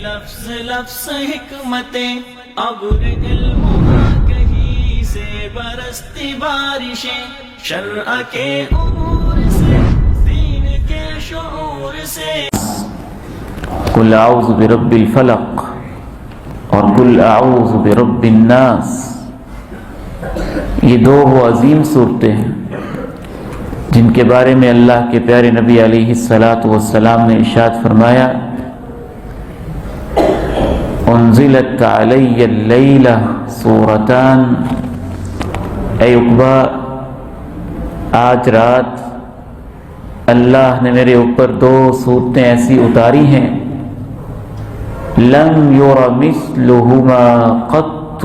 لفظ لفظ حکمتیں ابر علم کہیں سے برستی بارشیں شرع کے امور سے دین کے شعور سے. قل اعوذ برب الفلق اور قل اعوذ برب الناس، یہ دو وہ عظیم صورتیں ہیں جن کے بارے میں اللہ کے پیارے نبی علیہ السلام نے ارشاد فرمایا انزلت علی اللیلہ سورتان، اے عقبہ آج رات اللہ نے میرے اوپر دو صورتیں ایسی اتاری ہیں لم یر مثلہما قط،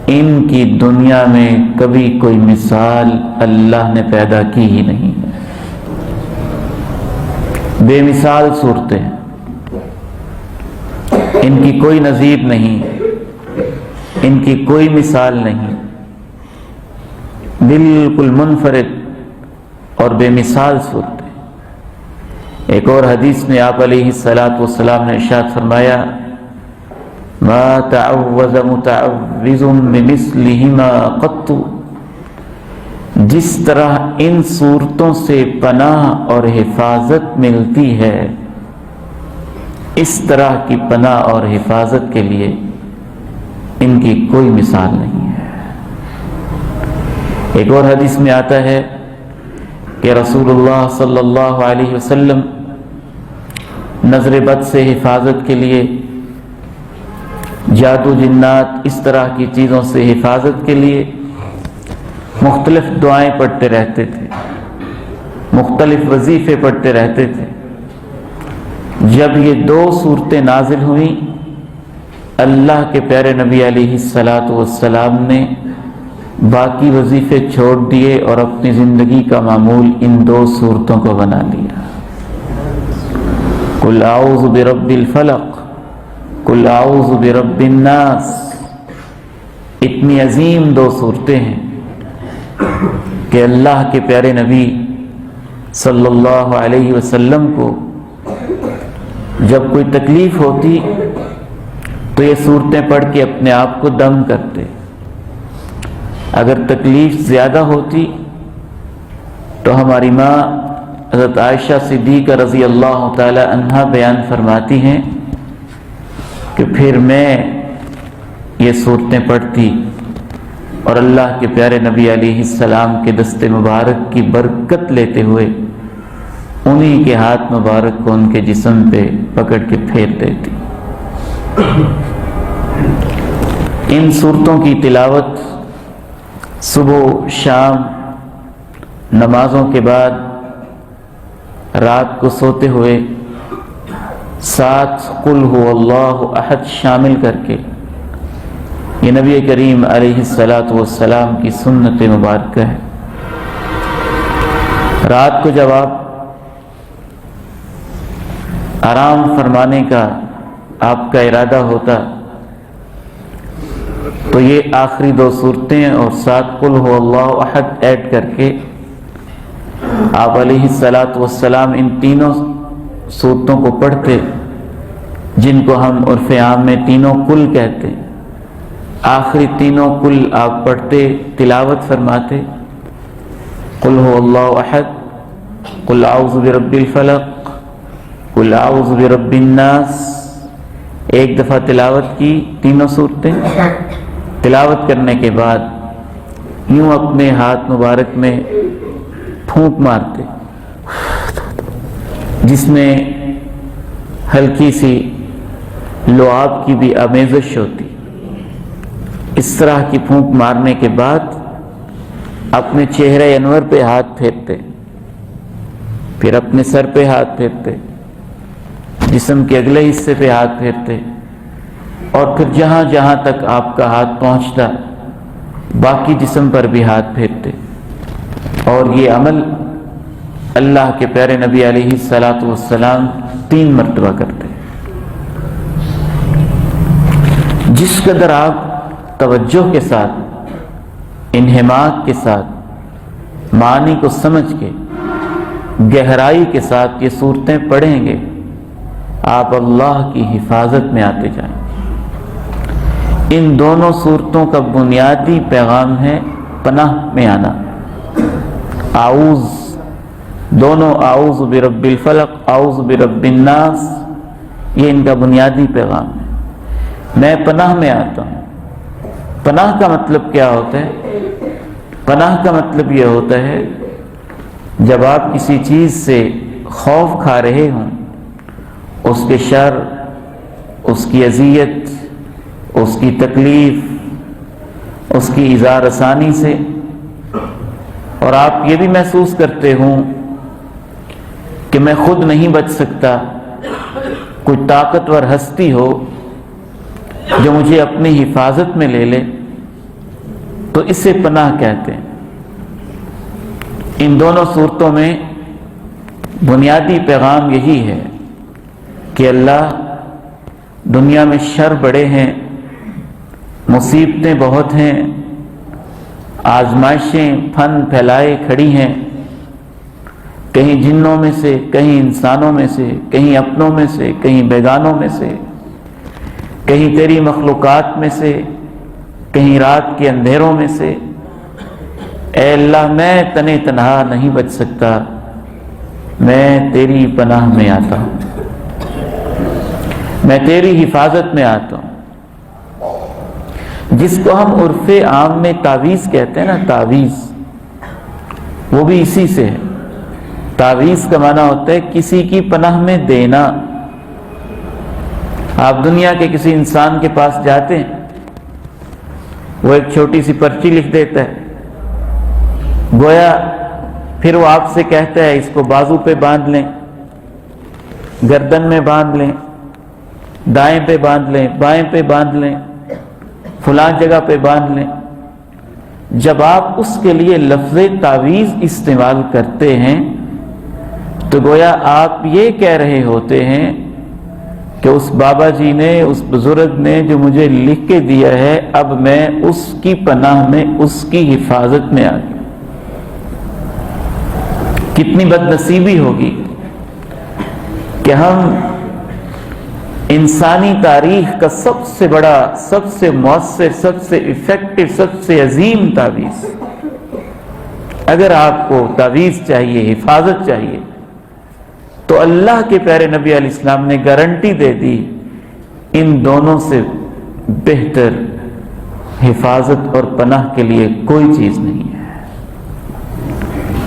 ان کی دنیا میں کبھی کوئی مثال اللہ نے پیدا کی ہی نہیں. بے مثال صورتیں، ان کی کوئی نظیر نہیں، ان کی کوئی مثال نہیں، بالکل منفرد اور بے مثال صورتیں. ایک اور حدیث میں آپ علیہ السلام نے ارشاد فرمایا ما تعوذ متعوذ بمثلہما قط، جس طرح ان صورتوں سے پناہ اور حفاظت ملتی ہے اس طرح کی پناہ اور حفاظت کے لیے ان کی کوئی مثال نہیں ہے. ایک اور حدیث میں آتا ہے کہ رسول اللہ صلی اللہ علیہ وسلم نظر بد سے حفاظت کے لیے، جادو جنات اس طرح کی چیزوں سے حفاظت کے لیے مختلف دعائیں پڑھتے رہتے تھے، مختلف وظیفے پڑھتے رہتے تھے. جب یہ دو صورتیں نازل ہوئیں اللہ کے پیارے نبی علیہ السلام نے باقی وظیفے چھوڑ دیے اور اپنی زندگی کا معمول ان دو صورتوں کو بنا لیا. قل اعوذ برب الفلق قل اعوذ برب الناس، اتنی عظیم دو صورتیں ہیں کہ اللہ کے پیارے نبی صلی اللہ علیہ وسلم کو جب کوئی تکلیف ہوتی تو یہ صورتیں پڑھ کے اپنے آپ کو دم کرتے. اگر تکلیف زیادہ ہوتی تو ہماری ماں حضرت عائشہ صدیقہ رضی اللہ تعالی عنہا بیان فرماتی ہیں کہ پھر میں یہ صورتیں پڑھتی اور اللہ کے پیارے نبی علیہ السلام کے دست مبارک کی برکت لیتے ہوئے انہی کے ہاتھ مبارک کو ان کے جسم پہ پکڑ کے پھیر دیتی. ان صورتوں کی تلاوت صبح شام نمازوں کے بعد رات کو سوتے ہوئے ساتھ قل هو اللہ احد شامل کر کے یہ نبی کریم علیہ السلام کی سنت مبارکہ ہے. رات کو جب آپ آرام فرمانے کا آپ کا ارادہ ہوتا تو یہ آخری دو صورتیں اور ساتھ قل هو اللہ احد ایڈ کر کے آپ علیہ السلام ان تینوں صورتوں کو پڑھتے جن کو ہم عرف عام میں تینوں کل کہتے. آخری تینوں کل آپ پڑھتے تلاوت فرماتے قل هو اللہ احد قل اعوذ برب الفلق قل اعوذ برب الناس. ایک دفعہ تلاوت کی تینوں صورتیں، تلاوت کرنے کے بعد یوں اپنے ہاتھ مبارک میں پھونک مارتے جس میں ہلکی سی لعاب کی بھی آمیزش ہوتی. اس طرح کی پھونک مارنے کے بعد اپنے چہرے انور پہ ہاتھ پھیرتے، پھر اپنے سر پہ ہاتھ پھیرتے، جسم کے اگلے حصے پہ ہاتھ پھیرتے اور پھر جہاں جہاں تک آپ کا ہاتھ پہنچتا باقی جسم پر بھی ہاتھ پھیرتے. اور یہ عمل اللہ کے پیارے نبی علیہ السلام 3 مرتبہ کرتے. جس قدر آپ توجہ کے ساتھ انہماک کے ساتھ معنی کو سمجھ کے گہرائی کے ساتھ یہ صورتیں پڑھیں گے آپ اللہ کی حفاظت میں آتے جائیں گے۔ ان دونوں صورتوں کا بنیادی پیغام ہے پناہ میں آنا۔ اعوذ، دونوں اعوذ برب الفلق، اعوذ برب الناس، یہ ان کا بنیادی پیغام ہے۔ میں پناہ میں آتا ہوں۔ پناہ کا مطلب کیا ہوتا ہے؟ پناہ کا مطلب یہ ہوتا ہے جب آپ کسی چیز سے خوف کھا رہے ہوں، اس کے شر، اس کی اذیت، اس کی تکلیف، اس کی ایذا رسانی سے، اور آپ یہ بھی محسوس کرتے ہوں کہ میں خود نہیں بچ سکتا، کوئی طاقتور ہستی ہو جو مجھے اپنی حفاظت میں لے لے، تو اسے پناہ کہتے ہیں۔ ان دونوں صورتوں میں بنیادی پیغام یہی ہے کہ اللہ، دنیا میں شر بڑے ہیں، مصیبتیں بہت ہیں، آزمائشیں پھن پھیلائے کھڑی ہیں، کہیں جنوں میں سے، کہیں انسانوں میں سے، کہیں اپنوں میں سے، کہیں بیگانوں میں سے، کہیں تیری مخلوقات میں سے، کہیں رات کے اندھیروں میں سے۔ اے اللہ، میں تنے تنہا نہیں بچ سکتا، میں تیری پناہ میں آتا ہوں، میں تیری حفاظت میں آتا ہوں۔ جس کو ہم عرف عام میں تعویذ کہتے ہیں نا، تعویذ، وہ بھی اسی سے ہے۔ تعویذ کا معنی ہوتا ہے کسی کی پناہ میں دینا۔ آپ دنیا کے کسی انسان کے پاس جاتے ہیں، وہ ایک چھوٹی سی پرچی لکھ دیتا ہے، گویا پھر وہ آپ سے کہتا ہے اس کو بازو پہ باندھ لیں، گردن میں باندھ لیں، دائیں پہ باندھ لیں، بائیں پہ باندھ لیں، فلاں جگہ پہ باندھ لیں۔ جب آپ اس کے لیے لفظ تعویذ استعمال کرتے ہیں تو گویا آپ یہ کہہ رہے ہوتے ہیں کہ اس بابا جی نے، اس بزرگ نے جو مجھے لکھ کے دیا ہے، اب میں اس کی پناہ میں، اس کی حفاظت میں آ گیا۔ کتنی بد نصیبی ہوگی کہ ہم انسانی تاریخ کا سب سے بڑا، سب سے مؤثر، سب سے ایفیکٹو، سب سے عظیم تعویذ، اگر آپ کو تعویذ چاہیے، حفاظت چاہیے، تو اللہ کے پیارے نبی علیہ السلام نے گارنٹی دے دی، ان دونوں سے بہتر حفاظت اور پناہ کے لیے کوئی چیز نہیں ہے۔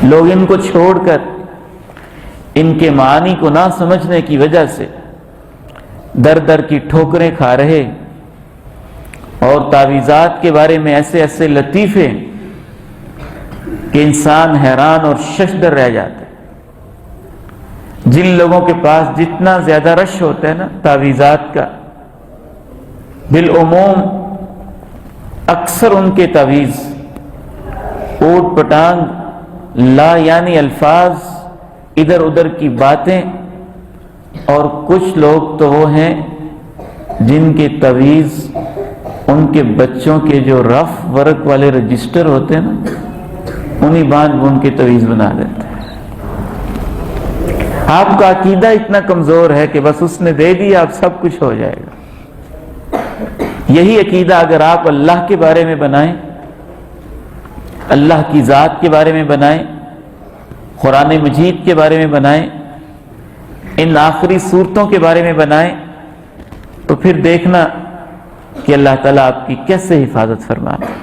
لوگ ان کو چھوڑ کر، ان کے معانی کو نہ سمجھنے کی وجہ سے در در کی ٹھوکریں کھا رہے، اور تعویذات کے بارے میں ایسے ایسے لطیفے کہ انسان حیران اور ششدر رہ جاتا ہے۔ جن لوگوں کے پاس جتنا زیادہ رش ہوتا ہے نا تعویذات کا، بالعموم اکثر ان کے تعویذ اوٹ پٹانگ، لا یعنی الفاظ، ادھر ادھر کی باتیں، اور کچھ لوگ تو وہ ہیں جن کے تعویذ ان کے بچوں کے جو رف ورق والے رجسٹر ہوتے ہیں نا، انہی باندھ ان کے تعویذ بنا دیتے ہیں۔ آپ کا عقیدہ اتنا کمزور ہے کہ بس اس نے دے دیا، اب سب کچھ ہو جائے گا۔ یہی عقیدہ اگر آپ اللہ کے بارے میں بنائیں، اللہ کی ذات کے بارے میں بنائیں، قرآن مجید کے بارے میں بنائیں، ان آخری صورتوں کے بارے میں بنائیں، تو پھر دیکھنا کہ اللہ تعالیٰ آپ کی کیسے حفاظت فرمائے۔